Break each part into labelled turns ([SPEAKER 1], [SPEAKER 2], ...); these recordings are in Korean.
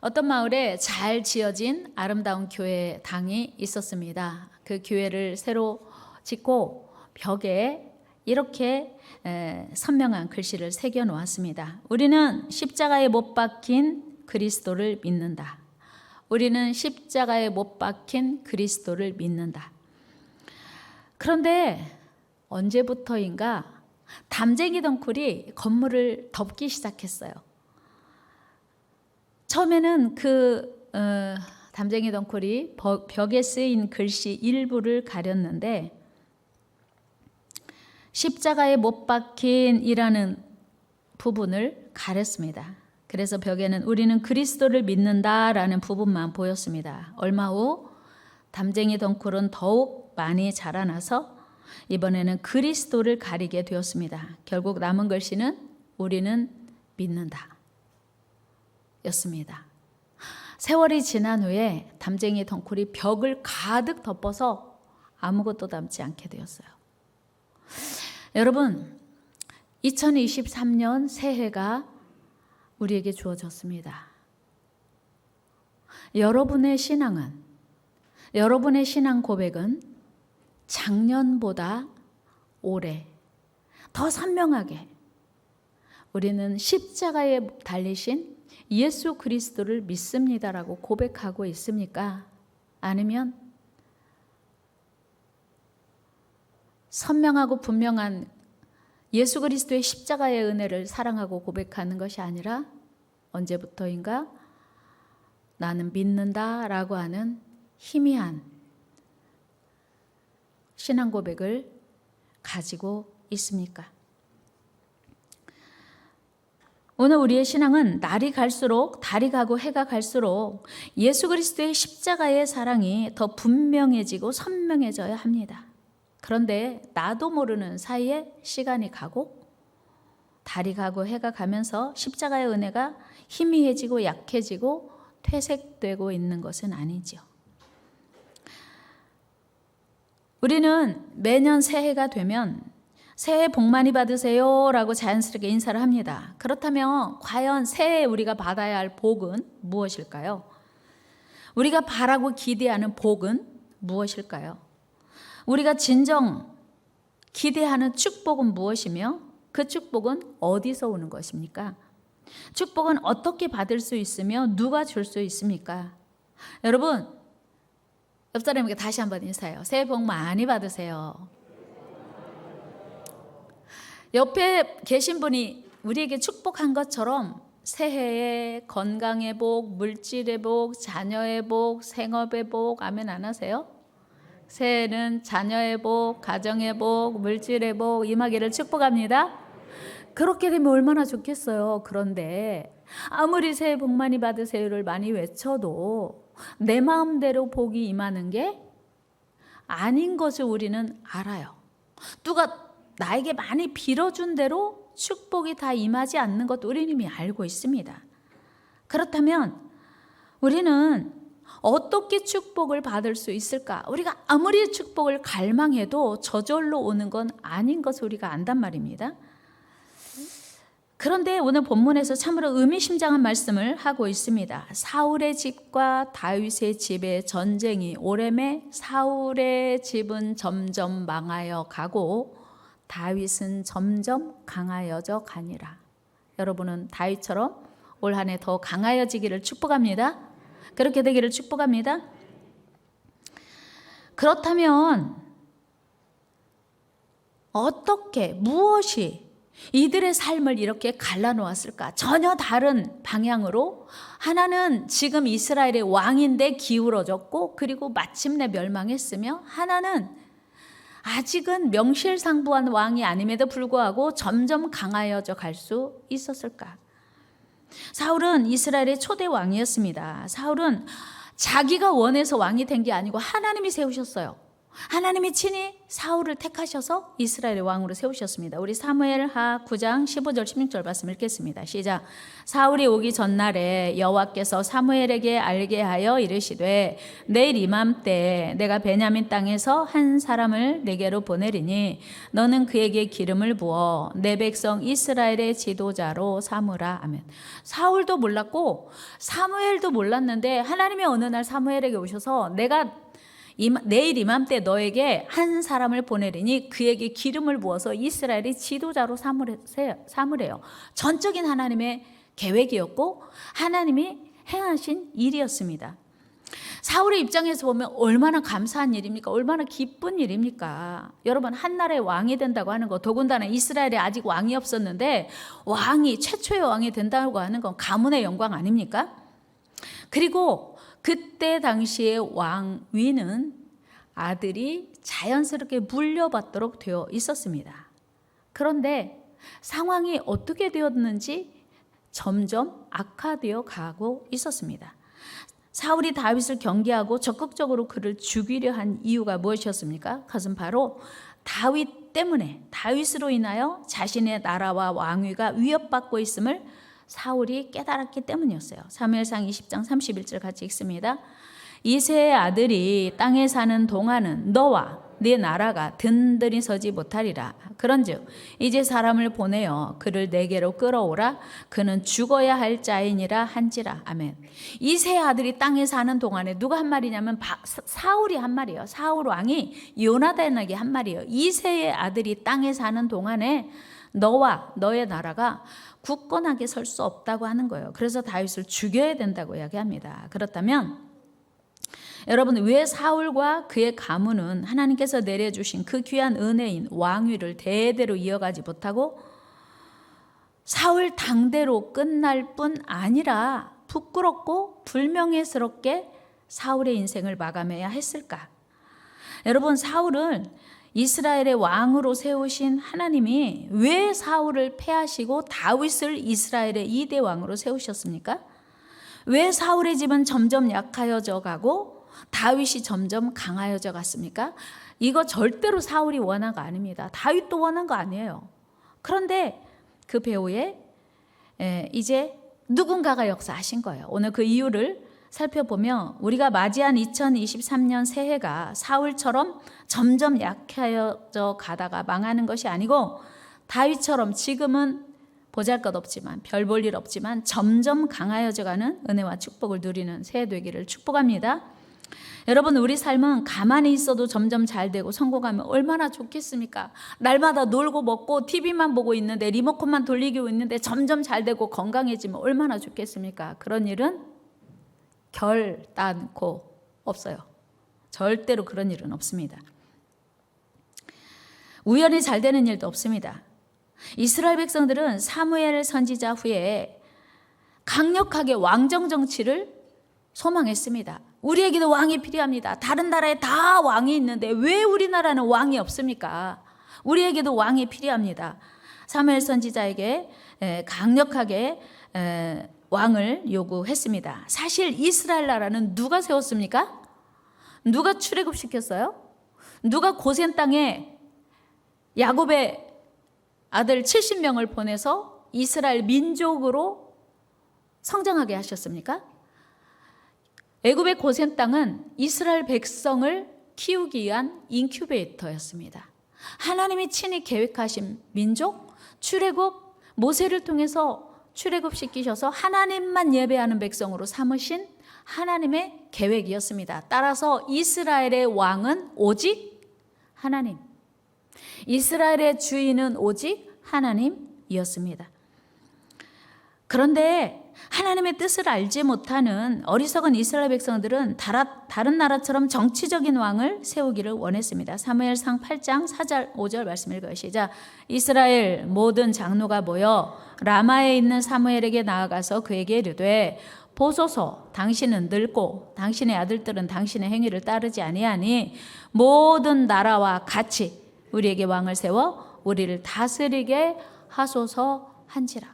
[SPEAKER 1] 어떤 마을에 잘 지어진 아름다운 교회 당이 있었습니다. 그 교회를 새로 짓고 벽에 이렇게 선명한 글씨를 새겨 놓았습니다. 우리는 십자가에 못 박힌 그리스도를 믿는다. 우리는 십자가에 못 박힌 그리스도를 믿는다. 그런데 언제부터인가 담쟁이 덩굴이 건물을 덮기 시작했어요. 처음에는 담쟁이 덩굴이 벽에 쓰인 글씨 일부를 가렸는데 십자가에 못 박힌이라는 부분을 가렸습니다. 그래서 벽에는 우리는 그리스도를 믿는다라는 부분만 보였습니다. 얼마 후 담쟁이 덩굴은 더욱 많이 자라나서 이번에는 그리스도를 가리게 되었습니다. 결국 남은 글씨는 우리는 믿는다 였습니다. 세월이 지난 후에 담쟁이 덩굴이 벽을 가득 덮어서 아무것도 남지 않게 되었어요. 여러분, 2023년 새해가 우리에게 주어졌습니다. 여러분의 신앙은, 여러분의 신앙 고백은 작년보다 올해 더 선명하게 우리는 십자가에 달리신 예수 그리스도를 믿습니다라고 고백하고 있습니까? 아니면 선명하고 분명한 예수 그리스도의 십자가의 은혜를 사랑하고 고백하는 것이 아니라 언제부터인가 나는 믿는다라고 하는 희미한 신앙 고백을 가지고 있습니까? 오늘 우리의 신앙은 날이 갈수록, 달이 가고 해가 갈수록 예수 그리스도의 십자가의 사랑이 더 분명해지고 선명해져야 합니다. 그런데 나도 모르는 사이에 시간이 가고 달이 가고 해가 가면서 십자가의 은혜가 희미해지고 약해지고 퇴색되고 있는 것은 아니죠. 우리는 매년 새해가 되면 새해 복 많이 받으세요 라고 자연스럽게 인사를 합니다. 그렇다면 과연 새해에 우리가 받아야 할 복은 무엇일까요? 우리가 바라고 기대하는 복은 무엇일까요? 우리가 진정 기대하는 축복은 무엇이며 그 축복은 어디서 오는 것입니까? 축복은 어떻게 받을 수 있으며 누가 줄 수 있습니까? 여러분, 옆 사람에게 다시 한번 인사해요. 새해 복 많이 받으세요. 옆에 계신 분이 우리에게 축복한 것처럼 새해에 건강의 복, 물질의 복, 자녀의 복, 생업의 복, 아멘 안 하세요? 새해는 자녀의 복, 가정의 복, 물질의 복 임하기를 축복합니다. 그렇게 되면 얼마나 좋겠어요. 그런데 아무리 새해 복 많이 받으세요를 많이 외쳐도 내 마음대로 복이 임하는 게 아닌 것을 우리는 알아요. 누가 나에게 많이 빌어준 대로 축복이 다 임하지 않는 것도 우리는 이미 알고 있습니다. 그렇다면 우리는 어떻게 축복을 받을 수 있을까? 우리가 아무리 축복을 갈망해도 저절로 오는 건 아닌 것을 우리가 안단 말입니다. 그런데 오늘 본문에서 참으로 의미심장한 말씀을 하고 있습니다. 사울의 집과 다윗의 집의 전쟁이 오래매 사울의 집은 점점 망하여 가고 다윗은 점점 강하여져 가니라. 여러분은 다윗처럼 올 한 해 더 강하여지기를 축복합니다. 그렇게 되기를 축복합니다. 그렇다면 어떻게, 무엇이 이들의 삶을 이렇게 갈라놓았을까? 전혀 다른 방향으로 하나는 지금 이스라엘의 왕인데 기울어졌고 그리고 마침내 멸망했으며 하나는 아직은 명실상부한 왕이 아님에도 불구하고 점점 강하여져 갈 수 있었을까? 사울은 이스라엘의 초대 왕이었습니다. 사울은 자기가 원해서 왕이 된 게 아니고 하나님이 세우셨어요. 하나님이 친히 사울을 택하셔서 이스라엘의 왕으로 세우셨습니다. 우리 사무엘하 9장 15절 16절 말씀 읽겠습니다. 시작. 사울이 오기 전날에 여호와께서 사무엘에게 알게 하여 이르시되 내일 이맘때에 내가 베냐민 땅에서 한 사람을 내게로 보내리니 너는 그에게 기름을 부어 내 백성 이스라엘의 지도자로 삼으라. 아멘. 사울도 몰랐고 사무엘도 몰랐는데 하나님이 어느 날 사무엘에게 오셔서 내가 내일 이맘때 너에게 한 사람을 보내리니 그에게 기름을 부어서 이스라엘의 지도자로 삼으래요. 전적인 하나님의 계획이었고 하나님이 행하신 일이었습니다. 사울의 입장에서 보면 얼마나 감사한 일입니까? 얼마나 기쁜 일입니까? 여러분, 한 나라의 왕이 된다고 하는 거, 더군다나 이스라엘에 아직 왕이 없었는데 왕이 최초의 왕이 된다고 하는 건 가문의 영광 아닙니까? 그리고 그때 당시의 왕위는 아들이 자연스럽게 물려받도록 되어 있었습니다. 그런데 상황이 어떻게 되었는지 점점 악화되어 가고 있었습니다. 사울이 다윗을 경계하고 적극적으로 그를 죽이려 한 이유가 무엇이었습니까? 그것은 바로 다윗 때문에, 다윗으로 인하여 자신의 나라와 왕위가 위협받고 있음을 사울이 깨달았기 때문이었어요. 사무엘상 20장 31절 같이 읽습니다. 이새의 아들이 땅에 사는 동안은 너와 네 나라가 든든히 서지 못하리라. 그런즉 이제 사람을 보내어 그를 내게로 끌어오라. 그는 죽어야 할 자이니라 한지라. 아멘. 이새의 아들이 땅에 사는 동안에 누가 한 말이냐면 사울이 한 말이에요. 사울 왕이 요나단에게 한 말이에요. 이새의 아들이 땅에 사는 동안에 너와 너의 나라가 굳건하게 설 수 없다고 하는 거예요. 그래서 다윗을 죽여야 된다고 이야기합니다. 그렇다면 여러분, 왜 사울과 그의 가문은 하나님께서 내려주신 그 귀한 은혜인 왕위를 대대로 이어가지 못하고 사울 당대로 끝날 뿐 아니라 부끄럽고 불명예스럽게 사울의 인생을 마감해야 했을까? 여러분, 사울은 이스라엘의 왕으로 세우신 하나님이 왜 사울을 패하시고 다윗을 이스라엘의 2대 왕으로 세우셨습니까? 왜 사울의 집은 점점 약하여져 가고 다윗이 점점 강하여져 갔습니까? 이거 절대로 사울이 원한 거 아닙니다. 다윗도 원한 거 아니에요. 그런데 그 배후에 이제 누군가가 역사하신 거예요. 오늘 그 이유를 살펴보면 우리가 맞이한 2023년 새해가 사울처럼 점점 약해져 가다가 망하는 것이 아니고 다윗처럼 지금은 보잘것없지만 별 볼 일 없지만 점점 강하여져 가는 은혜와 축복을 누리는 새해 되기를 축복합니다. 여러분, 우리 삶은 가만히 있어도 점점 잘 되고 성공하면 얼마나 좋겠습니까? 날마다 놀고 먹고 TV만 보고 있는데 리모컨만 돌리고 있는데 점점 잘 되고 건강해지면 얼마나 좋겠습니까? 그런 일은 결단코 없어요. 절대로 그런 일은 없습니다. 우연히 잘 되는 일도 없습니다. 이스라엘 백성들은 사무엘 선지자 후에 강력하게 왕정 정치를 소망했습니다. 우리에게도 왕이 필요합니다. 다른 나라에 다 왕이 있는데 왜 우리나라는 왕이 없습니까? 우리에게도 왕이 필요합니다. 사무엘 선지자에게 강력하게 왕을 요구했습니다. 사실 이스라엘 나라는 누가 세웠습니까? 누가 출애굽시켰어요? 누가 고센 땅에 야곱의 아들 70명을 보내서 이스라엘 민족으로 성장하게 하셨습니까? 애굽의 고센 땅은 이스라엘 백성을 키우기 위한 인큐베이터였습니다. 하나님이 친히 계획하신 민족, 출애굽, 모세를 통해서 출애굽시키셔서 하나님만 예배하는 백성으로 삼으신 하나님의 계획이었습니다. 따라서 이스라엘의 왕은 오직 하나님, 이스라엘의 주인은 오직 하나님이었습니다. 그런데 하나님의 뜻을 알지 못하는 어리석은 이스라엘 백성들은 다른 나라처럼 정치적인 왕을 세우기를 원했습니다. 사무엘상 8장 4절 5절 말씀 읽어요. 시작. 이스라엘 모든 장로가 모여 라마에 있는 사무엘에게 나아가서 그에게 이르되 보소서, 당신은 늙고 당신의 아들들은 당신의 행위를 따르지 아니하니 모든 나라와 같이 우리에게 왕을 세워 우리를 다스리게 하소서 한지라.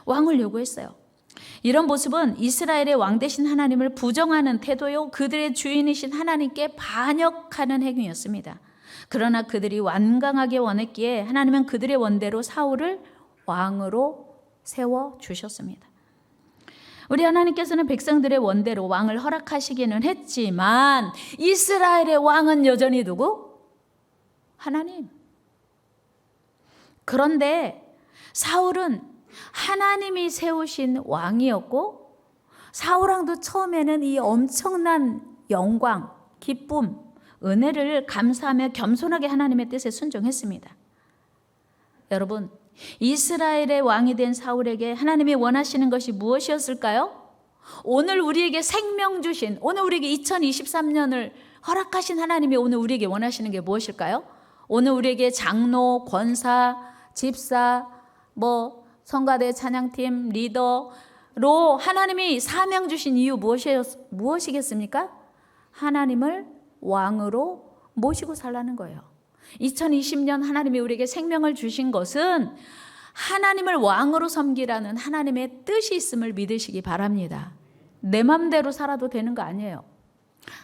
[SPEAKER 1] 왕을 요구했어요. 이런 모습은 이스라엘의 왕 되신 하나님을 부정하는 태도요, 그들의 주인이신 하나님께 반역하는 행위였습니다. 그러나 그들이 완강하게 원했기에 하나님은 그들의 원대로 사울을 왕으로 세워주셨습니다. 우리 하나님께서는 백성들의 원대로 왕을 허락하시기는 했지만 이스라엘의 왕은 여전히 누구? 하나님. 그런데 사울은 하나님이 세우신 왕이었고, 사울왕도 처음에는 이 엄청난 영광, 기쁨, 은혜를 감사하며 겸손하게 하나님의 뜻에 순종했습니다. 여러분, 이스라엘의 왕이 된 사울에게 하나님이 원하시는 것이 무엇이었을까요? 오늘 우리에게 생명 주신, 오늘 우리에게 2023년을 허락하신 하나님이 오늘 우리에게 원하시는 게 무엇일까요? 오늘 우리에게 장로, 권사, 집사, 성가대 찬양팀 리더로 하나님이 사명 주신 이유 무엇이겠습니까? 하나님을 왕으로 모시고 살라는 거예요. 2020년 하나님이 우리에게 생명을 주신 것은 하나님을 왕으로 섬기라는 하나님의 뜻이 있음을 믿으시기 바랍니다. 내 맘대로 살아도 되는 거 아니에요.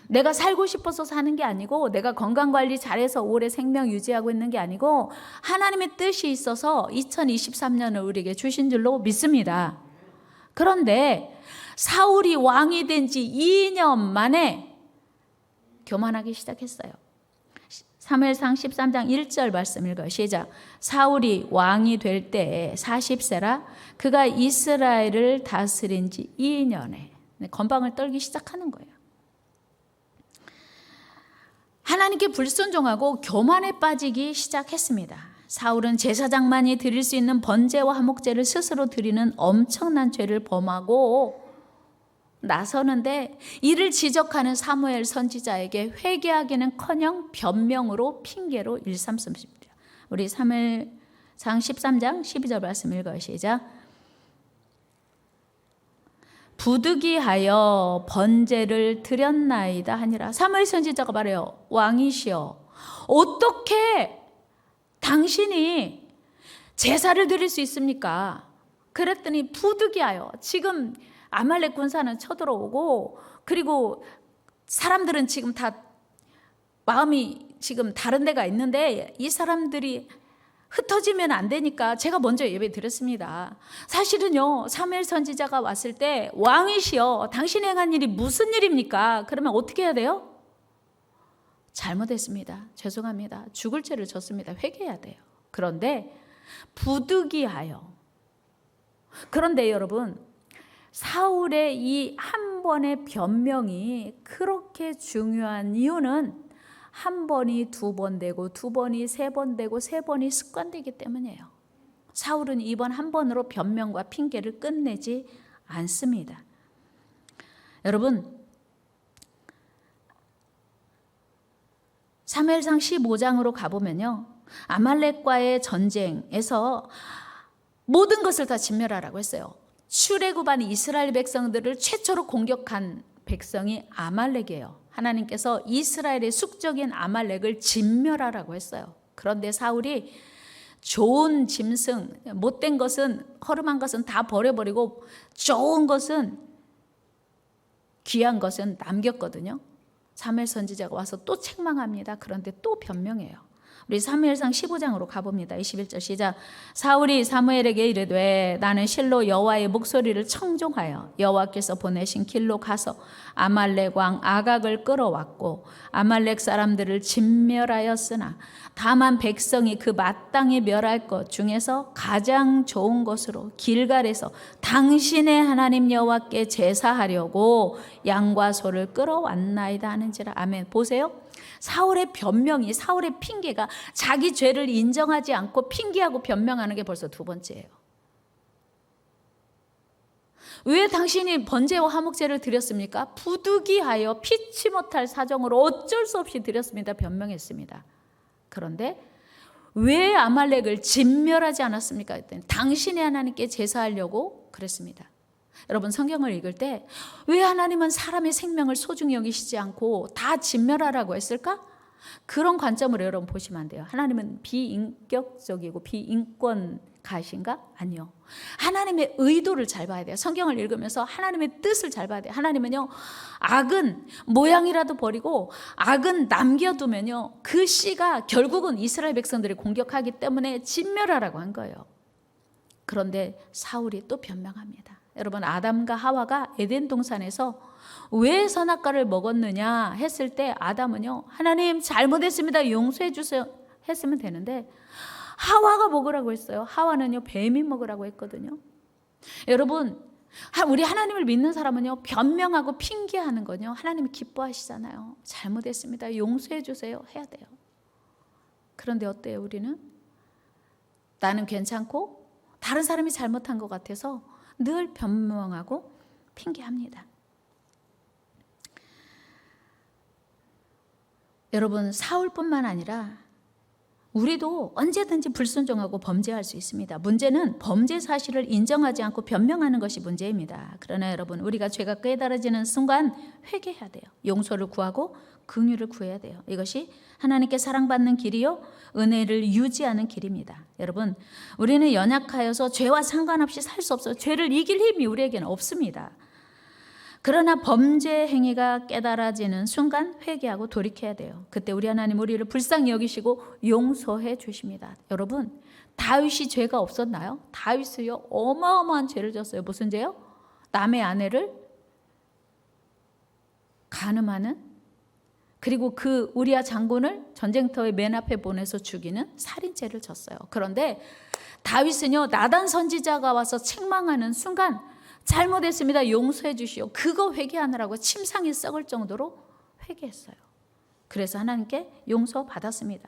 [SPEAKER 1] 내가 살고 싶어서 사는 게 아니고, 내가 건강관리 잘해서 오래 생명 유지하고 있는 게 아니고, 하나님의 뜻이 있어서 2023년을 우리에게 주신 줄로 믿습니다. 그런데 사울이 왕이 된 지 2년 만에 교만하기 시작했어요. 사무엘상 13장 1절 말씀 읽어요. 시작. 사울이 왕이 될 때에 40세라 그가 이스라엘을 다스린 지 2년에 건방을 떨기 시작하는 거예요. 하나님께 불순종하고 교만에 빠지기 시작했습니다. 사울은 제사장만이 드릴 수 있는 번제와 화목제를 스스로 드리는 엄청난 죄를 범하고 나서는데, 이를 지적하는 사무엘 선지자에게 회개하기는커녕 변명으로 핑계로 일삼습니다. 우리 사무엘상 13장 12절 말씀 읽어요. 시작. 부득이하여 번제를 드렸나이다 하니라. 사무엘 선지자가 말해요. 왕이시여, 어떻게 당신이 제사를 드릴 수 있습니까? 그랬더니 부득이하여, 지금 아말렉 군사는 쳐들어오고, 그리고 사람들은 지금 다 마음이 지금 다른 데가 있는데 이 사람들이 흩어지면 안 되니까 제가 먼저 예배 드렸습니다. 사실은요, 사무엘 선지자가 왔을 때 왕이시여, 당신이 행한 일이 무슨 일입니까? 그러면 어떻게 해야 돼요? 잘못했습니다. 죄송합니다. 죽을 죄를 졌습니다. 회개해야 돼요. 그런데 부득이하여. 그런데 여러분, 사울의 이 한 번의 변명이 그렇게 중요한 이유는 한 번이 두 번 되고, 두 번이 세 번 되고, 세 번이 습관되기 때문이에요. 사울은 이번 한 번으로 변명과 핑계를 끝내지 않습니다. 여러분, 사무엘상 15장으로 가보면요, 아말렉과의 전쟁에서 모든 것을 다 진멸하라고 했어요. 출애굽한 이스라엘 백성들을 최초로 공격한 백성이 아말렉이에요. 하나님께서 이스라엘의 숙적인 아말렉을 진멸하라고 했어요. 그런데 사울이 좋은 짐승, 못된 것은, 허름한 것은 다 버려버리고 좋은 것은, 귀한 것은 남겼거든요. 사무엘 선지자가 와서 또 책망합니다. 그런데 또 변명해요. 우리 사무엘상 15장으로 가봅니다. 21절 시작. 사울이 사무엘에게 이르되 나는 실로 여호와의 목소리를 청종하여 여호와께서 보내신 길로 가서 아말렉 왕 아각을 끌어왔고 아말렉 사람들을 진멸하였으나 다만 백성이 그 마땅히 멸할 것 중에서 가장 좋은 것으로 길갈에서 당신의 하나님 여호와께 제사하려고 양과 소를 끌어왔나이다 하는지라. 아멘. 보세요. 사울의 변명이, 사울의 핑계가 자기 죄를 인정하지 않고 핑계하고 변명하는 게 벌써 두 번째예요. 왜 당신이 번제와 화목제를 드렸습니까? 부득이하여 피치 못할 사정으로 어쩔 수 없이 드렸습니다. 변명했습니다. 그런데 왜 아말렉을 진멸하지 않았습니까? 했더니 당신의 하나님께 제사하려고 그랬습니다. 여러분, 성경을 읽을 때 왜 하나님은 사람의 생명을 소중히 여기시지 않고 다 진멸하라고 했을까? 그런 관점으로 여러분 보시면 안 돼요. 하나님은 비인격적이고 비인권 가신가? 아니요. 하나님의 의도를 잘 봐야 돼요. 성경을 읽으면서 하나님의 뜻을 잘 봐야 돼요. 하나님은요, 악은 모양이라도 버리고 악은 남겨두면요, 그 씨가 결국은 이스라엘 백성들이 공격하기 때문에 진멸하라고 한 거예요. 그런데 사울이 또 변명합니다. 여러분, 아담과 하와가 에덴 동산에서 왜 선악과를 먹었느냐 했을 때 아담은요, 하나님 잘못했습니다, 용서해 주세요 했으면 되는데 하와가 먹으라고 했어요. 하와는요, 뱀이 먹으라고 했거든요. 여러분, 우리 하나님을 믿는 사람은요, 변명하고 핑계하는 건요, 하나님이 기뻐하시잖아요. 잘못했습니다, 용서해 주세요 해야 돼요. 그런데 어때요? 우리는 나는 괜찮고 다른 사람이 잘못한 것 같아서 늘 변명하고 핑계합니다. 여러분, 사울뿐만 아니라 우리도 언제든지 불순종하고 범죄할 수 있습니다. 문제는 범죄 사실을 인정하지 않고 변명하는 것이 문제입니다. 그러나 여러분, 우리가 죄가 깨달아지는 순간 회개해야 돼요. 용서를 구하고 긍휼을 구해야 돼요. 이것이 하나님께 사랑받는 길이요, 은혜를 유지하는 길입니다. 여러분, 우리는 연약하여서 죄와 상관없이 살 수 없어요. 죄를 이길 힘이 우리에게는 없습니다. 그러나 범죄 행위가 깨달아지는 순간 회개하고 돌이켜야 돼요. 그때 우리 하나님 우리를 불쌍히 여기시고 용서해 주십니다. 여러분, 다윗이 죄가 없었나요? 다윗이요, 어마어마한 죄를 졌어요. 무슨 죄요? 남의 아내를 간음하는, 그리고 그 우리아 장군을 전쟁터의 맨 앞에 보내서 죽이는 살인죄를 졌어요. 그런데 다윗은요, 나단 선지자가 와서 책망하는 순간 잘못했습니다, 용서해 주시오, 그거 회개하느라고 침상이 썩을 정도로 회개했어요. 그래서 하나님께 용서받았습니다.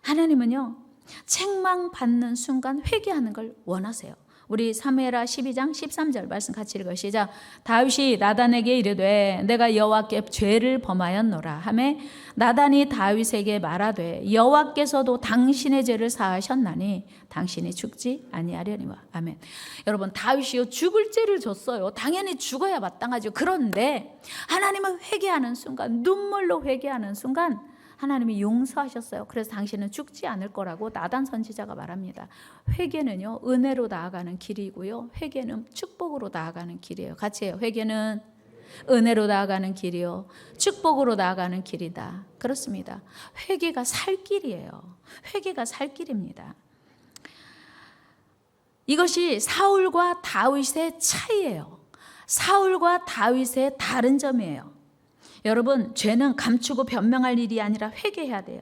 [SPEAKER 1] 하나님은요, 책망받는 순간 회개하는 걸 원하세요. 우리 사무엘하 12장 13절 말씀 같이 읽어요. 시작. 다윗이 나단에게 이르되 내가 여호와께 죄를 범하였노라 하매 나단이 다윗에게 말하되 여호와께서도 당신의 죄를 사하셨나니 당신이 죽지 아니하려니와. 아멘. 여러분, 다윗이요, 죽을 죄를 졌어요. 당연히 죽어야 마땅하죠. 그런데 하나님은 회개하는 순간, 눈물로 회개하는 순간 하나님이 용서하셨어요. 그래서 당신은 죽지 않을 거라고 나단 선지자가 말합니다. 회개는요, 은혜로 나아가는 길이고요, 회개는 축복으로 나아가는 길이에요. 같이 해요. 회개는 은혜로 나아가는 길이요, 축복으로 나아가는 길이다. 그렇습니다. 회개가 살 길이에요. 회개가 살 길입니다. 이것이 사울과 다윗의 차이예요. 사울과 다윗의 다른 점이에요. 여러분, 죄는 감추고 변명할 일이 아니라 회개해야 돼요.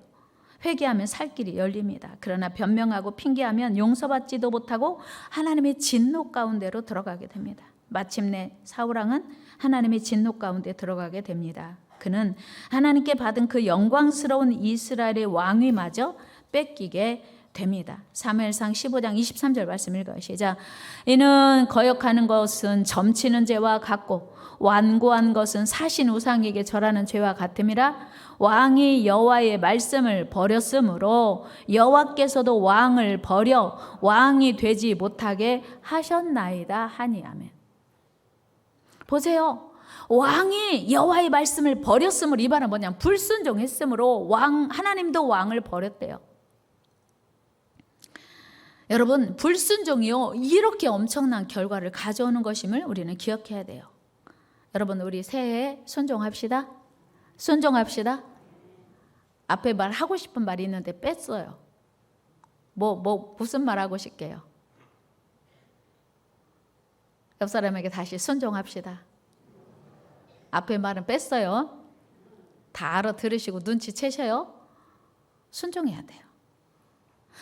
[SPEAKER 1] 회개하면 살 길이 열립니다. 그러나 변명하고 핑계하면 용서받지도 못하고 하나님의 진노 가운데로 들어가게 됩니다. 마침내 사울왕은 하나님의 진노 가운데 들어가게 됩니다. 그는 하나님께 받은 그 영광스러운 이스라엘의 왕위마저 뺏기게 됩니다. 사무엘상 15장 23절 말씀 읽어요. 시작. 이는 거역하는 것은 점치는 죄와 같고 완고한 것은 사신 우상에게 절하는 죄와 같음이라. 왕이 여호와의 말씀을 버렸으므로 여호와께서도 왕을 버려 왕이 되지 못하게 하셨나이다 하니. 아멘. 보세요. 왕이 여호와의 말씀을 버렸음을, 이 말은 뭐냐, 불순종했으므로 하나님도 왕을 버렸대요. 여러분, 불순종이요, 이렇게 엄청난 결과를 가져오는 것임을 우리는 기억해야 돼요. 여러분, 우리 새해에 순종합시다. 순종합시다. 앞에 말하고 싶은 말이 있는데 뺐어요. 무슨 말 하고 싶게요? 옆 사람에게 다시 순종합시다. 앞에 말은 뺐어요. 다 알아들으시고 눈치채셔요. 순종해야 돼요.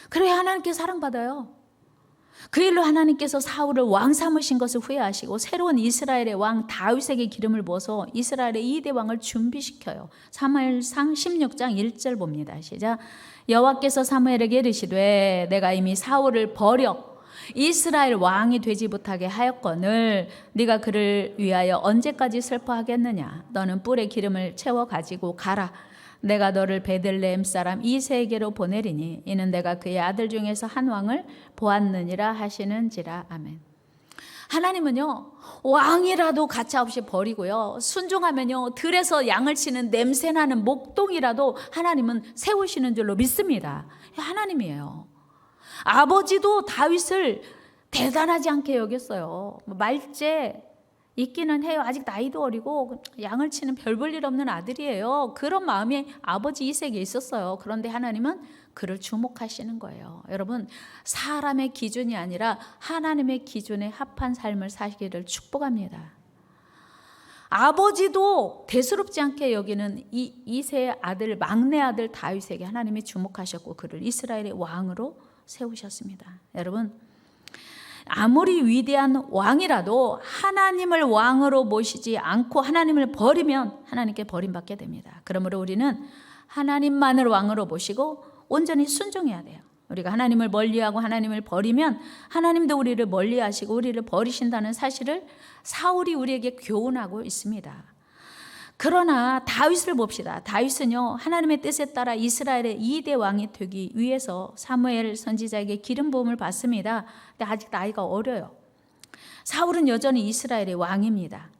[SPEAKER 1] 그래야 하나님께 사랑받아요. 그 일로 하나님께서 사울을 왕 삼으신 것을 후회하시고 새로운 이스라엘의 왕 다윗에게 기름을 부어서 이스라엘의 2대 왕을 준비시켜요. 사무엘상 16장 1절 봅니다. 시작. 여호와께서 사무엘에게 이르시되 내가 이미 사울을 버려 이스라엘 왕이 되지 못하게 하였거늘 네가 그를 위하여 언제까지 슬퍼하겠느냐. 너는 뿔에 기름을 채워 가지고 가라. 내가 너를 베들레헴 사람 이새에게로 보내리니 이는 내가 그의 아들 중에서 한 왕을 보았느니라 하시는지라. 아멘. 하나님은요, 왕이라도 가차없이 버리고요, 순종하면요, 들에서 양을 치는 냄새나는 목동이라도 하나님은 세우시는 줄로 믿습니다. 하나님이에요. 아버지도 다윗을 대단하지 않게 여겼어요. 말째 있기는 해요. 아직 나이도 어리고 양을 치는 별 볼 일 없는 아들이에요. 그런 마음이 아버지 이색에 있었어요. 그런데 하나님은 그를 주목하시는 거예요. 여러분, 사람의 기준이 아니라 하나님의 기준에 합한 삶을 사시기를 축복합니다. 아버지도 대수롭지 않게 여기는 이 이새의 아들, 막내 아들 다윗에게 하나님이 주목하셨고 그를 이스라엘의 왕으로 세우셨습니다. 여러분, 아무리 위대한 왕이라도 하나님을 왕으로 모시지 않고 하나님을 버리면 하나님께 버림받게 됩니다. 그러므로 우리는 하나님만을 왕으로 모시고 온전히 순종해야 돼요. 우리가 하나님을 멀리하고 하나님을 버리면 하나님도 우리를 멀리하시고 우리를 버리신다는 사실을 사울이 우리에게 교훈하고 있습니다. 그러나 다윗을 봅시다. 다윗은요, 하나님의 뜻에 따라 이스라엘의 2대 왕이 되기 위해서 사무엘 선지자에게 기름 부음을 받습니다. 근데 아직 나이가 어려요. 사울은 여전히 이스라엘의 왕입니다.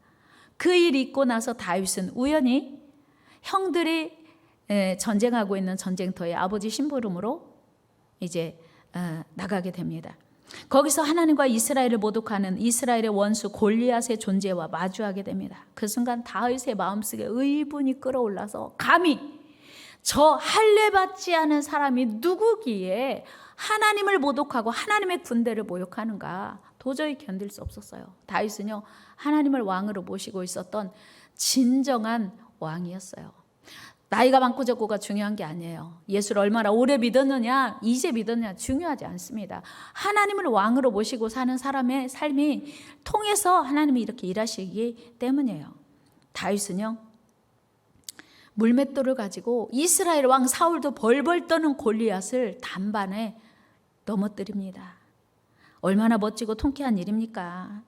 [SPEAKER 1] 그 일 있고 나서 다윗은 우연히 형들이 전쟁하고 있는 전쟁터에 아버지 심부름으로 이제 나가게 됩니다. 거기서 하나님과 이스라엘을 모독하는 이스라엘의 원수 골리앗의 존재와 마주하게 됩니다. 그 순간 다윗의 마음속에 의분이 끌어올라서 감히 저 할례받지 않은 사람이 누구기에 하나님을 모독하고 하나님의 군대를 모욕하는가 도저히 견딜 수 없었어요. 다윗은요, 하나님을 왕으로 모시고 있었던 진정한 왕이었어요. 나이가 많고 적고가 중요한 게 아니에요. 예수를 얼마나 오래 믿었느냐, 이제 믿었느냐 중요하지 않습니다. 하나님을 왕으로 모시고 사는 사람의 삶이 통해서 하나님이 이렇게 일하시기 때문이에요. 다윗은요, 물맷돌을 가지고 이스라엘 왕 사울도 벌벌 떠는 골리앗을 단번에 넘어뜨립니다. 얼마나 멋지고 통쾌한 일입니까?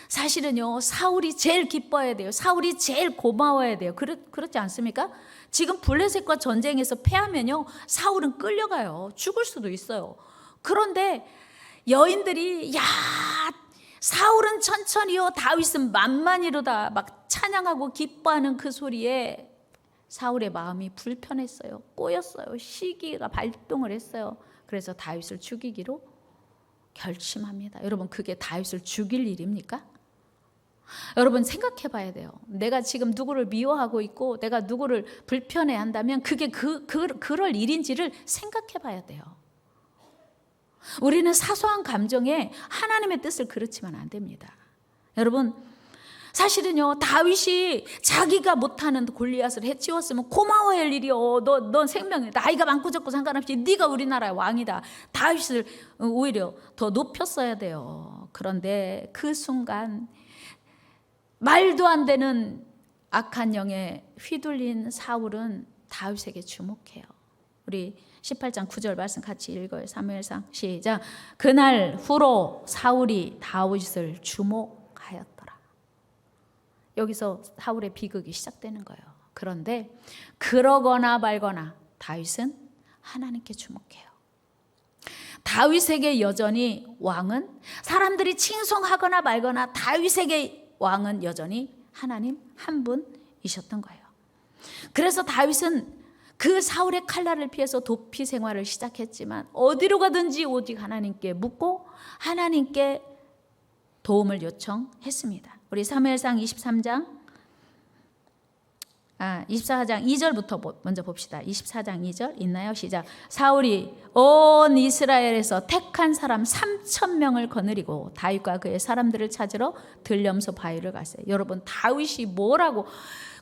[SPEAKER 1] 사실은요, 사울이 제일 기뻐해야 돼요. 사울이 제일 고마워야 돼요. 그렇지 않습니까? 지금 블레셋과 전쟁에서 패하면요, 사울은 끌려가요. 죽을 수도 있어요. 그런데 여인들이 야, 사울은 천천히요, 다윗은 만만히로다 막 찬양하고 기뻐하는 그 소리에 사울의 마음이 불편했어요. 꼬였어요. 시기가 발동을 했어요. 그래서 다윗을 죽이기로 결심합니다. 여러분, 그게 다윗을 죽일 일입니까? 여러분, 생각해 봐야 돼요. 내가 지금 누구를 미워하고 있고 내가 누구를 불편해 한다면 그게 그럴 일인지를 생각해 봐야 돼요. 우리는 사소한 감정에 하나님의 뜻을 그르치면 안 됩니다. 여러분, 사실은요, 다윗이 자기가 못하는 골리앗을 해치웠으면 고마워할 일이요. 넌 생명이 나이가 많고 적고 상관없이 네가 우리나라의 왕이다. 다윗을 오히려 더 높였어야 돼요. 그런데 그 순간 말도 안 되는 악한 영에 휘둘린 사울은 다윗에게 주목해요. 우리 18장 9절 말씀 같이 읽어요. 사무엘상 시작. 그날 후로 사울이 다윗을 주목하였더라. 여기서 사울의 비극이 시작되는 거예요. 그런데 그러거나 말거나 다윗은 하나님께 주목해요. 다윗에게 여전히 왕은, 사람들이 칭송하거나 말거나 다윗에게 왕은 여전히 하나님 한 분이셨던 거예요. 그래서 다윗은 그 사울의 칼날을 피해서 도피 생활을 시작했지만 어디로 가든지 오직 하나님께 묻고 하나님께 도움을 요청했습니다. 우리 사무엘상 24장 2절부터 먼저 봅시다. 24장 2절 있나요? 시작. 사울이 온 이스라엘에서 택한 사람 3,000명을 거느리고 다윗과 그의 사람들을 찾으러 들염소 바위를 갔어요. 여러분, 다윗이 뭐라고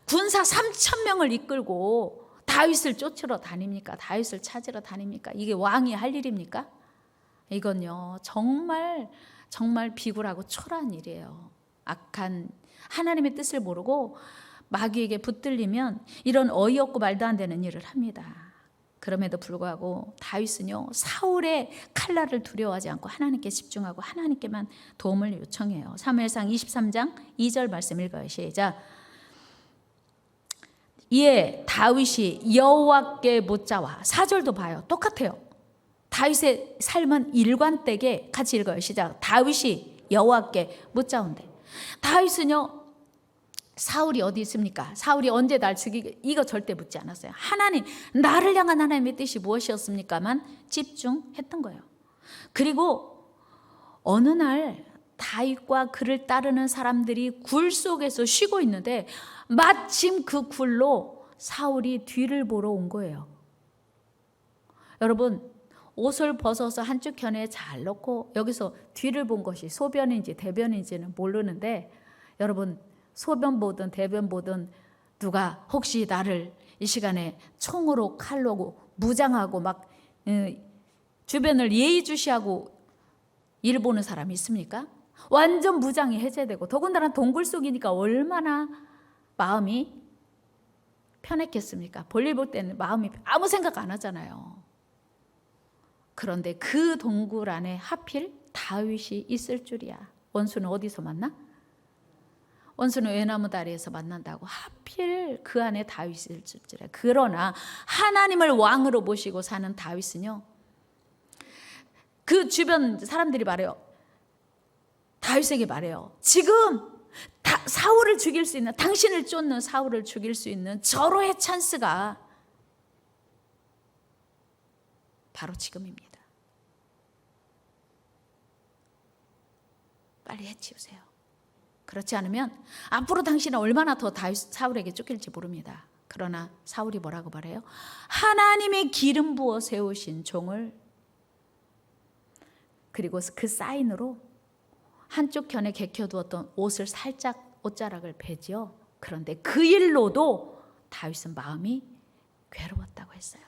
[SPEAKER 1] 군사 3,000명을 이끌고 다윗을 쫓으러 다닙니까? 다윗을 찾으러 다닙니까? 이게 왕이 할 일입니까? 이건요, 정말 비굴하고 초라한 일이에요. 악한 하나님의 뜻을 모르고 마귀에게 붙들리면 이런 어이없고 말도 안 되는 일을 합니다. 그럼에도 불구하고 다윗은요, 사울의 칼날을 두려워하지 않고 하나님께 집중하고 하나님께만 도움을 요청해요. 사무엘상 23장 2절 말씀 읽어요. 시작. 이에 다윗이 여호와께 묻자와, 4절도 봐요. 똑같아요. 다윗의 삶은 일관되게 같이 읽어요. 시작. 다윗이 여호와께 묻자온대. 다윗은요, 사울이 어디 있습니까? 사울이 언제 날 죽이게, 이거 절대 묻지 않았어요. 하나님, 나를 향한 하나님의 뜻이 무엇이었습니까만 집중했던 거예요. 그리고 어느 날 다윗과 그를 따르는 사람들이 굴 속에서 쉬고 있는데 마침 그 굴로 사울이 뒤를 보러 온 거예요. 여러분, 옷을 벗어서 한쪽 견해에 잘 넣고 여기서 뒤를 본 것이 소변인지 대변인지는 모르는데, 여러분, 소변 보든 대변 보든 누가 혹시 나를 이 시간에 총으로 칼로 무장하고 막 주변을 예의주시하고 일 보는 사람이 있습니까? 완전 무장이 해제되고, 더군다나 동굴 속이니까 얼마나 마음이 편했겠습니까? 볼일 볼 때는 마음이 아무 생각 안 하잖아요. 그런데 그 동굴 안에 하필 다윗이 있을 줄이야. 원수는 어디서 만나? 원수는 외나무 다리에서 만난다고. 하필 그 안에 다윗이 있을 줄이야. 그러나 하나님을 왕으로 모시고 사는 다윗은요, 그 주변 사람들이 말해요. 다윗에게 말해요. 지금 사울을 죽일 수 있는, 당신을 쫓는 사울을 죽일 수 있는 절호의 찬스가 바로 지금입니다. 빨리 해치우세요. 그렇지 않으면 앞으로 당신은 얼마나 더 사울에게 쫓길지 모릅니다. 그러나 사울이 뭐라고 말해요? 하나님의 기름 부어 세우신 종을, 그리고 그 사인으로 한쪽 견에 개켜두었던 옷을 살짝 옷자락을 베지요. 그런데 그 일로도 다윗은 마음이 괴로웠다고 했어요.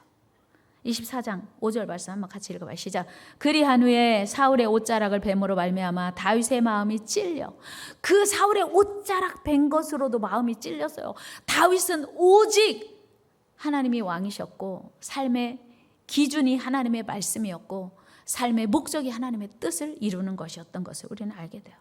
[SPEAKER 1] 24장 5절 말씀 한번 같이 읽어봐요. 시작. 그리한 후에 사울의 옷자락을 뱀으로 말미암아 다윗의 마음이 찔려. 그 사울의 옷자락 벤 것으로도 마음이 찔렸어요. 다윗은 오직 하나님이 왕이셨고 삶의 기준이 하나님의 말씀이었고 삶의 목적이 하나님의 뜻을 이루는 것이었던 것을 우리는 알게 돼요.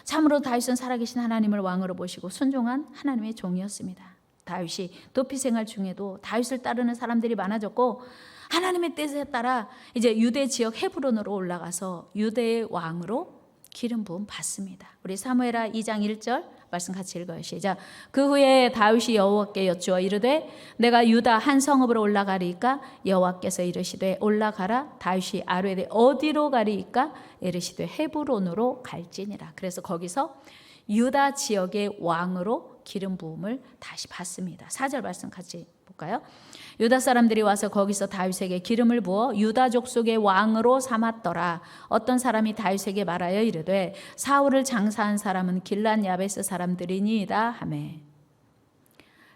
[SPEAKER 1] 참으로 다윗은 살아계신 하나님을 왕으로 모시고 순종한 하나님의 종이었습니다. 다윗이 도피 생활 중에도 다윗을 따르는 사람들이 많아졌고, 하나님의 뜻에 따라 이제 유대 지역 헤브론으로 올라가서 유대의 왕으로 기름 부음 받습니다. 우리 사무엘하 2장 1절 말씀 같이 읽어요. 시작. 그 후에 다윗이 여호와께 여쭈어 이르되 내가 유다 한 성읍으로 올라가리이까? 여호와께서 이르시되 올라가라. 다윗이 아뢰되 어디로 가리이까? 이르시되 헤브론으로 갈지니라. 그래서 거기서 유다 지역의 왕으로 기름 부음을 다시 받습니다. 4절 말씀 같이 볼까요? 유다 사람들이 와서 거기서 다윗에게 기름을 부어 유다 족속의 왕으로 삼았더라. 어떤 사람이 다윗에게 말하여 이르되 사울을 장사한 사람은 길란 야베스 사람들이니이다 하매.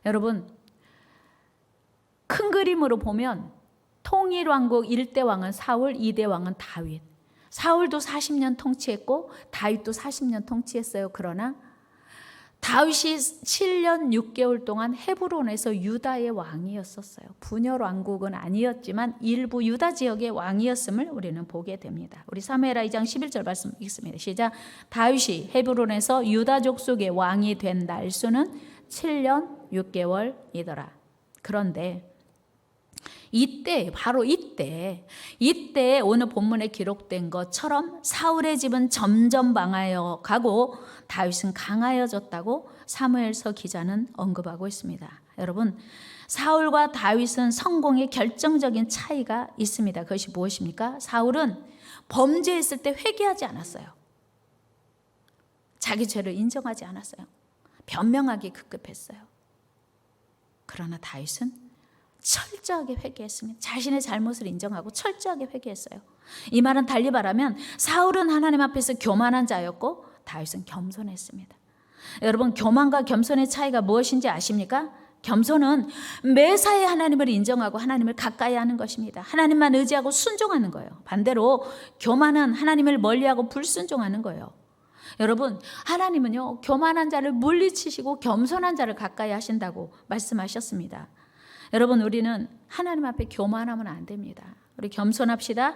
[SPEAKER 1] 여러분, 큰 그림으로 보면 통일왕국 1대 왕은 사울, 2대 왕은 다윗. 사울도 40년 통치했고 다윗도 40년 통치했어요. 그러나 다윗이 7년 6개월 동안 헤브론에서 유다의 왕이었었어요. 분열 왕국은 아니었지만 일부 유다 지역의 왕이었음을 우리는 보게 됩니다. 우리 사무엘하 2장 11절 말씀 읽습니다. 시작. 다윗이 헤브론에서 유다 족속의 왕이 된 날수는 7년 6개월이더라. 그런데 이때, 바로 이때 오늘 본문에 기록된 것처럼 사울의 집은 점점 망하여 가고 다윗은 강하여졌다고 사무엘서 기자는 언급하고 있습니다. 여러분, 사울과 다윗은 성공의 결정적인 차이가 있습니다. 그것이 무엇입니까? 사울은 범죄했을 때 회개하지 않았어요. 자기 죄를 인정하지 않았어요. 변명하기 급급했어요. 그러나 다윗은 철저하게 회개했습니다. 자신의 잘못을 인정하고 철저하게 회개했어요. 이 말은 달리 말하면 사울은 하나님 앞에서 교만한 자였고 다윗은 겸손했습니다. 여러분, 교만과 겸손의 차이가 무엇인지 아십니까? 겸손은 매사에 하나님을 인정하고 하나님을 가까이 하는 것입니다. 하나님만 의지하고 순종하는 거예요. 반대로 교만은 하나님을 멀리하고 불순종하는 거예요. 여러분, 하나님은요, 교만한 자를 물리치시고 겸손한 자를 가까이 하신다고 말씀하셨습니다. 여러분, 우리는 하나님 앞에 교만하면 안 됩니다. 우리 겸손합시다.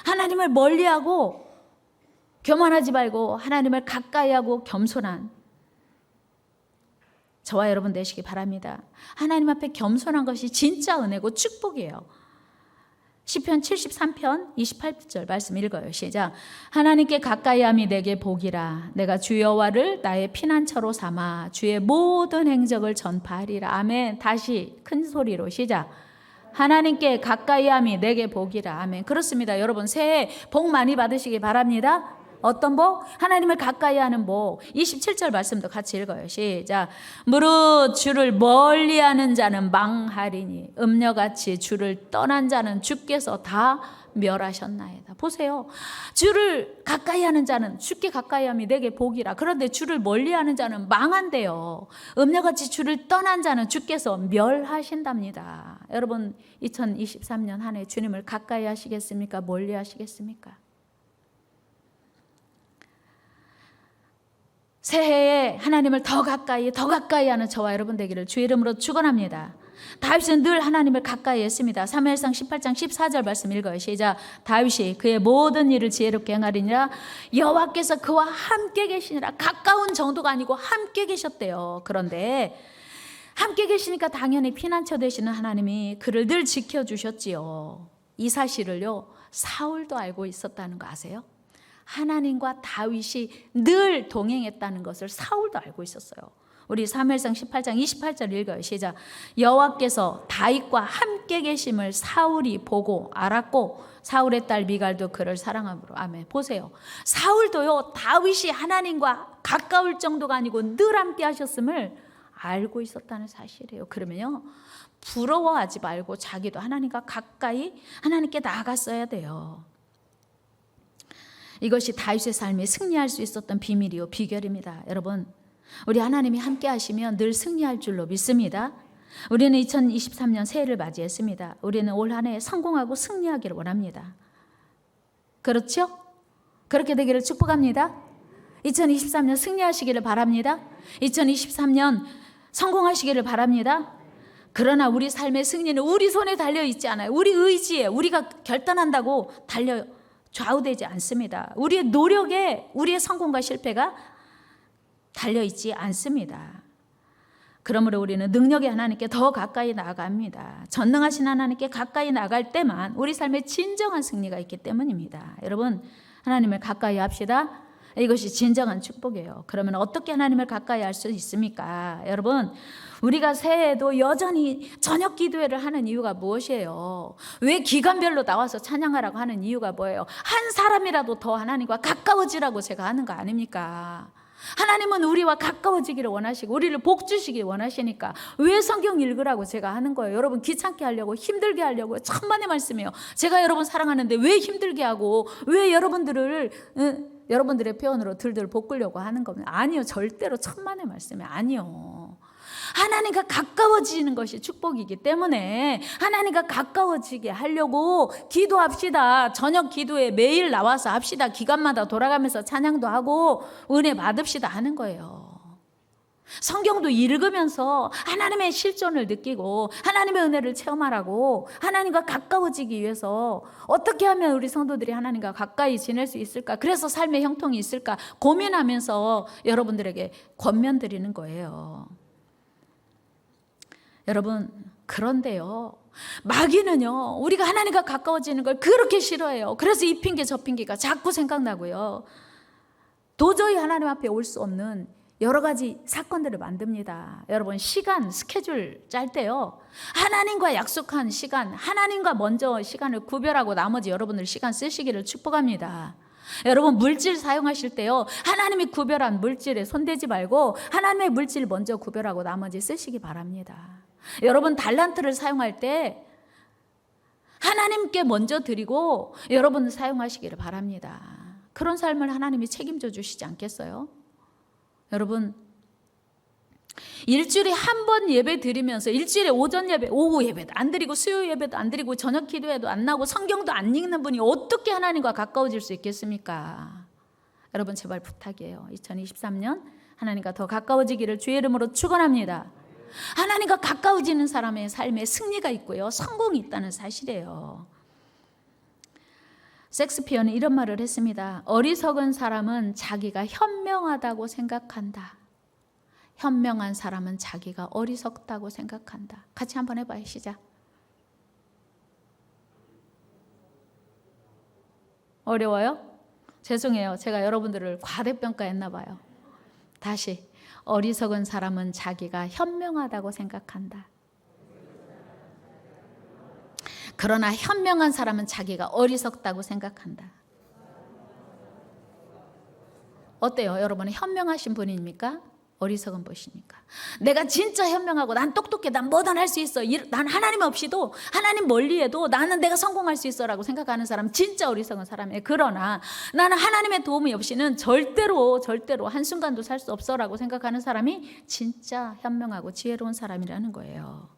[SPEAKER 1] 하나님을 멀리하고 교만하지 말고 하나님을 가까이하고 겸손한 저와 여러분 되시기 바랍니다. 하나님 앞에 겸손한 것이 진짜 은혜고 축복이에요. 시편 73편 28절 말씀 읽어요. 시작. 하나님께 가까이함이 내게 복이라. 내가 주 여호와를 나의 피난처로 삼아 주의 모든 행적을 전파하리라. 아멘. 다시 큰 소리로 시작. 하나님께 가까이함이 내게 복이라. 아멘. 그렇습니다. 여러분 새해 복 많이 받으시기 바랍니다. 어떤 복? 하나님을 가까이하는 복. 27절 말씀도 같이 읽어요. 시작. 무릇 주를 멀리하는 자는 망하리니 음녀같이 주를 떠난 자는 주께서 다 멸하셨나이다. 보세요. 주를 가까이하는 자는 주께 가까이함이 내게 복이라. 그런데 주를 멀리하는 자는 망한대요. 음녀같이 주를 떠난 자는 주께서 멸하신답니다. 여러분 2023년 한 해 주님을 가까이 하시겠습니까? 멀리 하시겠습니까? 새해에 하나님을 더 가까이 하는 저와 여러분 되기를 주의 이름으로 축원합니다. 다윗은 늘 하나님을 가까이 했습니다. 사무엘상 18장 14절 말씀 읽어요. 시작. 다윗이 그의 모든 일을 지혜롭게 행하리니라. 여호와께서 그와 함께 계시니라. 가까운 정도가 아니고 함께 계셨대요. 그런데 함께 계시니까 당연히 피난처 되시는 하나님이 그를 늘 지켜주셨지요. 이 사실을요 사울도 알고 있었다는 거 아세요? 하나님과 다윗이 늘 동행했다는 것을 사울도 알고 있었어요. 우리 사무엘상 18장 28절 읽어요. 시작. 여호와께서 다윗과 함께 계심을 사울이 보고 알았고 사울의 딸 미갈도 그를 사랑함으로. 아멘. 보세요. 사울도요 다윗이 하나님과 가까울 정도가 아니고 늘 함께 하셨음을 알고 있었다는 사실이에요. 그러면요 부러워하지 말고 자기도 하나님과 가까이 하나님께 나아갔어야 돼요. 이것이 다윗의 삶에 승리할 수 있었던 비밀이요 비결입니다. 여러분 우리 하나님이 함께 하시면 늘 승리할 줄로 믿습니다. 우리는 2023년 새해를 맞이했습니다. 우리는 올 한 해 성공하고 승리하기를 원합니다. 그렇죠? 그렇게 되기를 축복합니다. 2023년 승리하시기를 바랍니다. 2023년 성공하시기를 바랍니다. 그러나 우리 삶의 승리는 우리 손에 달려있지 않아요. 우리 의지에 우리가 결단한다고 좌우되지 않습니다. 우리의 노력에 우리의 성공과 실패가 달려있지 않습니다. 그러므로 우리는 능력의 하나님께 더 가까이 나아갑니다. 전능하신 하나님께 가까이 나갈 때만 우리 삶에 진정한 승리가 있기 때문입니다. 여러분 하나님을 가까이 합시다. 이것이 진정한 축복이에요. 그러면 어떻게 하나님을 가까이 할 수 있습니까? 여러분 우리가 새해에도 여전히 저녁 기도회를 하는 이유가 무엇이에요? 왜 기간별로 나와서 찬양하라고 하는 이유가 뭐예요? 한 사람이라도 더 하나님과 가까워지라고 제가 하는 거 아닙니까? 하나님은 우리와 가까워지기를 원하시고 우리를 복 주시길 원하시니까 왜 성경 읽으라고 제가 하는 거예요? 여러분 귀찮게 하려고 힘들게 하려고 천만의 말씀이에요. 제가 여러분 사랑하는데 왜 힘들게 하고 왜 여러분들의 표현으로 들들 볶으려고 하는 겁니다. 아니요. 절대로 천만의 말씀이 아니요. 하나님과 가까워지는 것이 축복이기 때문에 하나님과 가까워지게 하려고 기도합시다. 저녁 기도에 매일 나와서 합시다. 기간마다 돌아가면서 찬양도 하고 은혜 받읍시다 하는 거예요. 성경도 읽으면서 하나님의 실존을 느끼고 하나님의 은혜를 체험하라고 하나님과 가까워지기 위해서 어떻게 하면 우리 성도들이 하나님과 가까이 지낼 수 있을까? 그래서 삶의 형통이 있을까? 고민하면서 여러분들에게 권면드리는 거예요. 여러분 그런데요 마귀는요 우리가 하나님과 가까워지는 걸 그렇게 싫어해요. 그래서 이 핑계 저 핑계가 자꾸 생각나고요. 도저히 하나님 앞에 올 수 없는 여러 가지 사건들을 만듭니다. 여러분 시간 스케줄 짤 때요 하나님과 약속한 시간 하나님과 먼저 시간을 구별하고 나머지 여러분들 시간 쓰시기를 축복합니다. 여러분 물질 사용하실 때요 하나님이 구별한 물질에 손대지 말고 하나님의 물질 먼저 구별하고 나머지 쓰시기 바랍니다. 여러분 달란트를 사용할 때 하나님께 먼저 드리고 여러분 사용하시기를 바랍니다. 그런 삶을 하나님이 책임져 주시지 않겠어요? 여러분 일주일에 한 번 예배 드리면서 일주일에 오전 예배, 오후 예배도 안 드리고 수요 예배도 안 드리고 저녁 기도회도 안 나고 성경도 안 읽는 분이 어떻게 하나님과 가까워질 수 있겠습니까? 여러분 제발 부탁이에요. 2023년 하나님과 더 가까워지기를 주의 이름으로 축원합니다. 하나님과 가까워지는 사람의 삶에 승리가 있고요 성공이 있다는 사실이에요. 섹스피어는 이런 말을 했습니다. 어리석은 사람은 자기가 현명하다고 생각한다. 현명한 사람은 자기가 어리석다고 생각한다. 같이 한번 해봐요. 시작. 어려워요? 죄송해요. 제가 여러분들을 과대평가했나 봐요. 다시. 어리석은 사람은 자기가 현명하다고 생각한다. 그러나 현명한 사람은 자기가 어리석다고 생각한다. 어때요? 여러분은 현명하신 분입니까? 어리석은 분입니까? 내가 진짜 현명하고 난 똑똑해, 난 뭐든 할 수 있어, 난 하나님 없이도, 하나님 멀리해도 나는 내가 성공할 수 있어 라고 생각하는 사람 진짜 어리석은 사람이에요. 그러나 나는 하나님의 도움이 없이는 절대로 한순간도 살 수 없어 라고 생각하는 사람이 진짜 현명하고 지혜로운 사람이라는 거예요.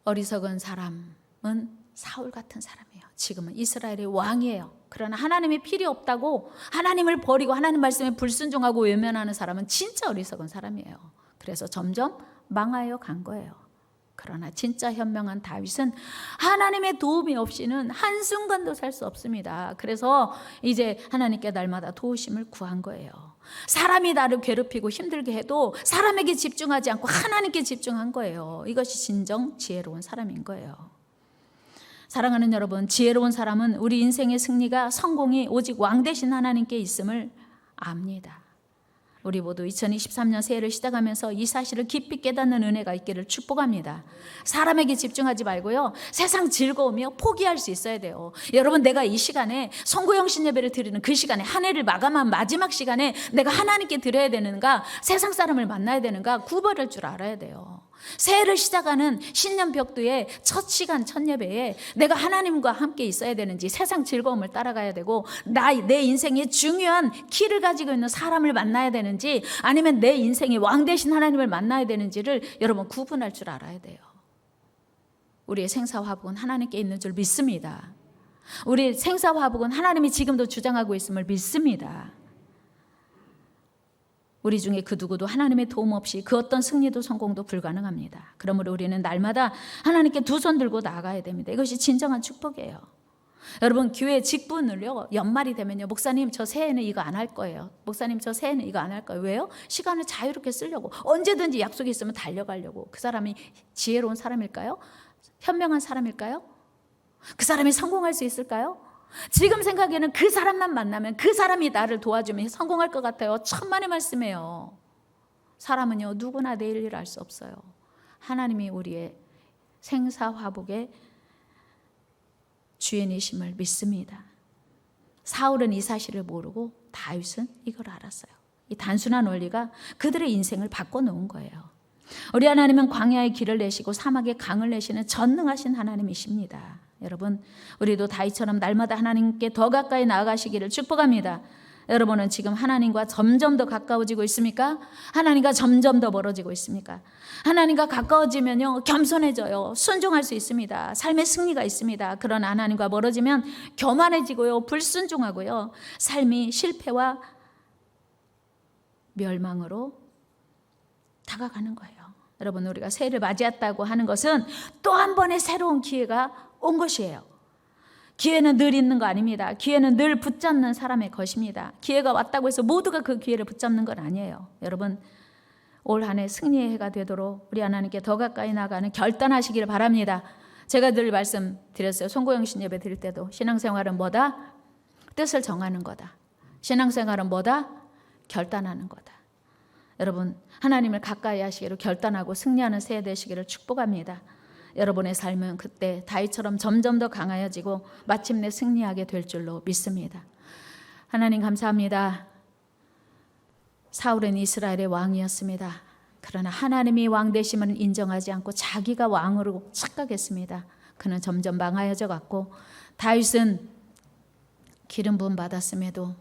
[SPEAKER 1] 어리석은 사람은 사울 같은 사람이에요. 지금은 이스라엘의 왕이에요. 그러나 하나님이 필요 없다고 하나님을 버리고 하나님 말씀에 불순종하고 외면하는 사람은 진짜 어리석은 사람이에요. 그래서 점점 망하여 간 거예요. 그러나 진짜 현명한 다윗은 하나님의 도움이 없이는 한순간도 살 수 없습니다. 그래서 이제 하나님께 날마다 도우심을 구한 거예요. 사람이 나를 괴롭히고 힘들게 해도 사람에게 집중하지 않고 하나님께 집중한 거예요. 이것이 진정 지혜로운 사람인 거예요. 사랑하는 여러분, 지혜로운 사람은 우리 인생의 승리가, 성공이 오직 왕 되신 하나님께 있음을 압니다. 우리 모두 2023년 새해를 시작하면서 이 사실을 깊이 깨닫는 은혜가 있기를 축복합니다. 사람에게 집중하지 말고요, 세상 즐거우며 포기할 수 있어야 돼요. 여러분, 내가 이 시간에 성구영신 예배를 드리는 그 시간에, 한 해를 마감한 마지막 시간에 내가 하나님께 드려야 되는가, 세상 사람을 만나야 되는가 구별할 줄 알아야 돼요. 새해를 시작하는 신년 벽두의 첫 시간, 첫 예배에 내가 하나님과 함께 있어야 되는지, 세상 즐거움을 따라가야 되고, 내 인생의 중요한 키를 가지고 있는 사람을 만나야 되는지, 아니면 내 인생의 왕 되신 하나님을 만나야 되는지를 여러분 구분할 줄 알아야 돼요. 우리의 생사화복은 하나님께 있는 줄 믿습니다. 우리 생사화복은 하나님이 지금도 주장하고 있음을 믿습니다. 우리 중에 그 누구도 하나님의 도움 없이 그 어떤 승리도 성공도 불가능합니다. 그러므로 우리는 날마다 하나님께 두 손 들고 나아가야 됩니다. 이것이 진정한 축복이에요. 여러분, 교회 직분을요, 연말이 되면요, 목사님 저 새해에는 이거 안 할 거예요. 목사님 저 새해는 이거 안 할 거예요. 왜요? 시간을 자유롭게 쓰려고, 언제든지 약속이 있으면 달려가려고. 그 사람이 지혜로운 사람일까요? 현명한 사람일까요? 그 사람이 성공할 수 있을까요? 지금 생각에는 그 사람만 만나면 그 사람이 나를 도와주면 성공할 것 같아요. 천만의 말씀이에요. 사람은요, 누구나 내일 일 알 수 없어요. 하나님이 우리의 생사화복의 주인이심을 믿습니다. 사울은 이 사실을 모르고 다윗은 이걸 알았어요. 이 단순한 원리가 그들의 인생을 바꿔놓은 거예요. 우리 하나님은 광야의 길을 내시고 사막에 강을 내시는 전능하신 하나님이십니다. 여러분, 우리도 다윗처럼 날마다 하나님께 더 가까이 나아가시기를 축복합니다. 여러분은 지금 하나님과 점점 더 가까워지고 있습니까? 하나님과 점점 더 멀어지고 있습니까? 하나님과 가까워지면요, 겸손해져요. 순종할 수 있습니다. 삶의 승리가 있습니다. 그러나 하나님과 멀어지면 교만해지고요, 불순종하고요, 삶이 실패와 멸망으로 다가가는 거예요. 여러분, 우리가 새해를 맞이했다고 하는 것은 또 한 번의 새로운 기회가 온 것이에요. 기회는 늘 있는 거 아닙니다. 기회는 늘 붙잡는 사람의 것입니다. 기회가 왔다고 해서 모두가 그 기회를 붙잡는 건 아니에요. 여러분, 올 한 해 승리의 해가 되도록 우리 하나님께 더 가까이 나가는 결단하시기를 바랍니다. 제가 늘 말씀드렸어요. 송구영신 예배 드릴 때도 신앙생활은 뭐다? 뜻을 정하는 거다. 신앙생활은 뭐다? 결단하는 거다. 여러분, 하나님을 가까이 하시기로 결단하고 승리하는 새해 되시기를 축복합니다. 여러분의 삶은 그때 다윗처럼 점점 더 강하여지고 마침내 승리하게 될 줄로 믿습니다. 하나님 감사합니다. 사울은 이스라엘의 왕이었습니다. 그러나 하나님이 왕 되심을 인정하지 않고 자기가 왕으로 착각했습니다. 그는 점점 망하여져 갔고, 다윗은 기름 부음 받았음에도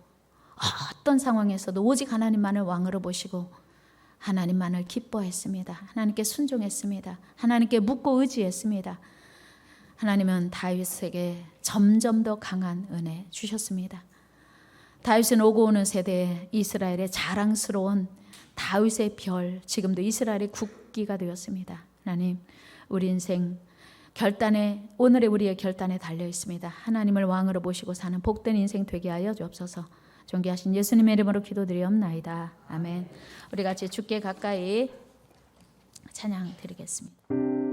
[SPEAKER 1] 어떤 상황에서도 오직 하나님만을 왕으로 보시고 하나님만을 기뻐했습니다. 하나님께 순종했습니다. 하나님께 묻고 의지했습니다. 하나님은 다윗에게 점점 더 강한 은혜 주셨습니다. 다윗은 오고 오는 세대에 이스라엘의 자랑스러운 다윗의 별, 지금도 이스라엘의 국기가 되었습니다. 하나님, 우리 인생 결단에, 오늘의 우리의 결단에 달려 있습니다. 하나님을 왕으로 모시고 사는 복된 인생 되게 하여 주옵소서. 존귀하신 예수님의 이름으로 기도드리옵나이다. 아멘. 우리 같이 주께 가까이 찬양 드리겠습니다.